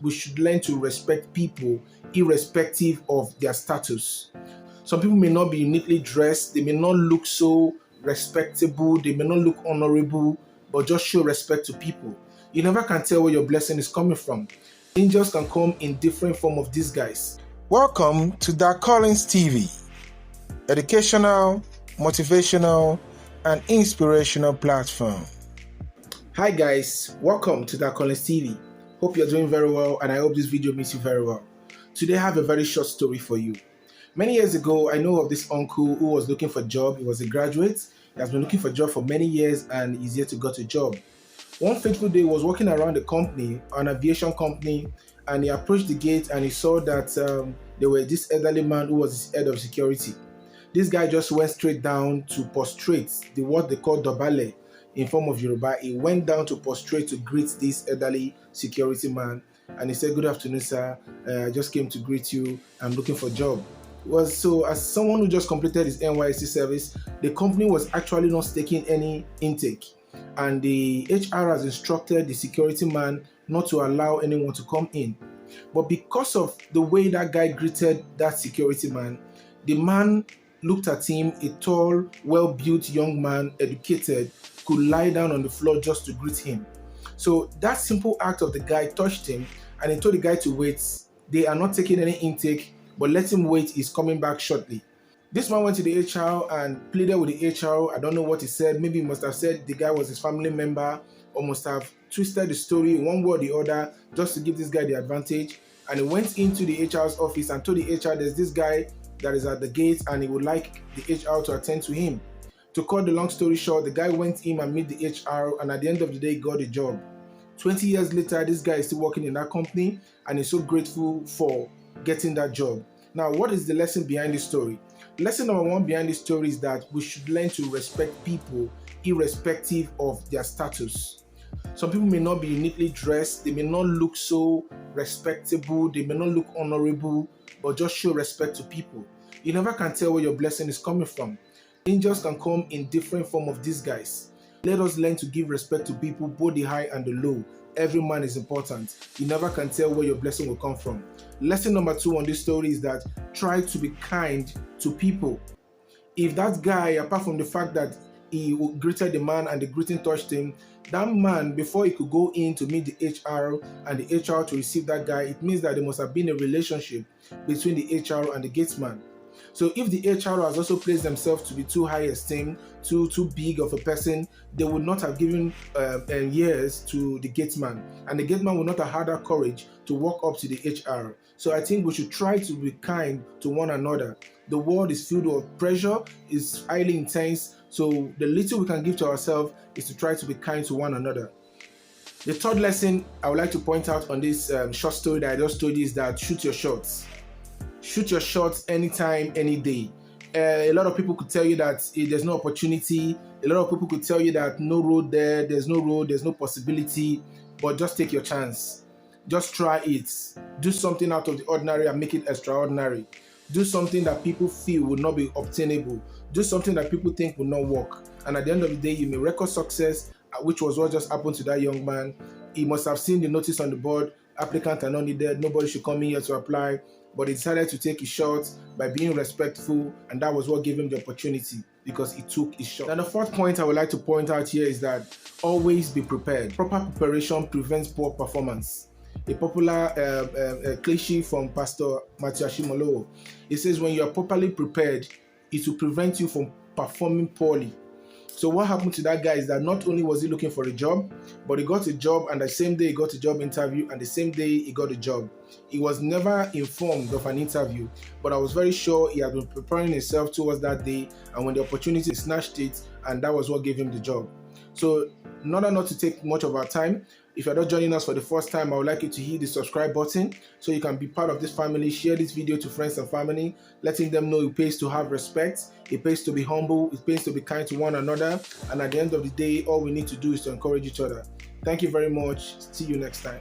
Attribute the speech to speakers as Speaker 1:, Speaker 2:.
Speaker 1: we should learn to respect people irrespective of their status. Some people may not be uniquely dressed, they may not look so respectable, they may not look honorable, but just show respect to people. You never can tell where your blessing is coming from. Angels can come in different form of disguise. Welcome to dacollins.tv, educational, motivational, and inspirational platform. Hi guys, welcome to dacollins.tv. Hope you're doing very well, and I hope this video meets you very well. Today I have a very short story for you. Many years ago, I know of this uncle who was looking for a job. He was a graduate. He has been looking for a job for many years and he's yet to get a job. One fateful day, he was walking around the company, an aviation company, and he approached the gate and he saw that there was this elderly man who was his head of security. This guy just went straight down to prostrate, what they call dobale in form of Yoruba. He went down to prostrate to greet this elderly security man, and he said, "Good afternoon, sir. I just came to greet you. I'm looking for a job." So as someone who just completed his NYSC service, the company was actually not taking any intake, and the HR has instructed the security man not to allow anyone to come in. But because of the way that guy greeted that security man, the man looked at him, a tall, well-built young man, educated, could lie down on the floor just to greet him. So that simple act of the guy touched him, and he told the guy to wait. They are not taking any intake, but let him wait, he's coming back shortly. This man went to the HR and pleaded with the HR. I don't know what he said. Maybe he must have said the guy was his family member, or must have twisted the story one way or the other just to give this guy the advantage. And he went into the HR's office and told the HR there's this guy that is at the gate and he would like the HR to attend to him. To cut the long story short, the guy went in and met the HR, and at the end of the day, he got the job. 20 years later, this guy is still working in that company and is so grateful for getting that job. Now, what is the lesson behind this story? Lesson number one behind this story is that we should learn to respect people irrespective of their status. Some people may not be uniquely dressed, they may not look so respectable, they may not look honorable, but just show respect to people. You never can tell where your blessing is coming from. Angels can come in different form of disguise. Let us learn to give respect to people, both the high and the low. Every man is important. You never can tell where your blessing will come from. Lesson number two on this story is that try to be kind to people. If that guy, apart from the fact that he greeted the man and the greeting touched him, that man, before he could go in to meet the HR and the HR to receive that guy, it means that there must have been a relationship between the HR and the gatesman. So if the HR has also placed themselves to be too high esteem, too big of a person, they would not have given years to the gateman, and the gateman would not have had that courage to walk up to the HR. So I think we should try to be kind to one another. The world is filled with pressure, is highly intense, so the little we can give to ourselves is to try to be kind to one another. The third lesson I would like to point out on this short story that I just told you is that shoot your shots. Shoot your shots anytime, any day. A lot of people could tell you that there's no opportunity. A lot of people could tell you that no road there, there's no road, there's no possibility, but just take your chance. Just try it. Do something out of the ordinary and make it extraordinary. Do something that people feel will not be obtainable. Do something that people think will not work. And at the end of the day, you may record success, which was what just happened to that young man. He must have seen the notice on the board, applicants are not needed, nobody should come in here to apply. But he decided to take his shot by being respectful, and that was what gave him the opportunity, because he took his shot. Now, the fourth point I would like to point out here is that always be prepared. Proper preparation prevents poor performance. A popular cliche from Pastor Matthew Ashimolowo. It says, when you are properly prepared, it will prevent you from performing poorly. So what happened to that guy is that not only was he looking for a job, but he got a job, and the same day he got a job interview, and the same day he got a job. He was never informed of an interview, but I was very sure he had been preparing himself towards that day, and when the opportunity snatched it, and that was what gave him the job. So in order not to take much of our time, if you're not joining us for the first time, I would like you to hit the subscribe button so you can be part of this family. Share this video to friends and family, letting them know it pays to have respect, it pays to be humble, it pays to be kind to one another, and at the end of the day, all we need to do is to encourage each other. Thank you very much. See you next time.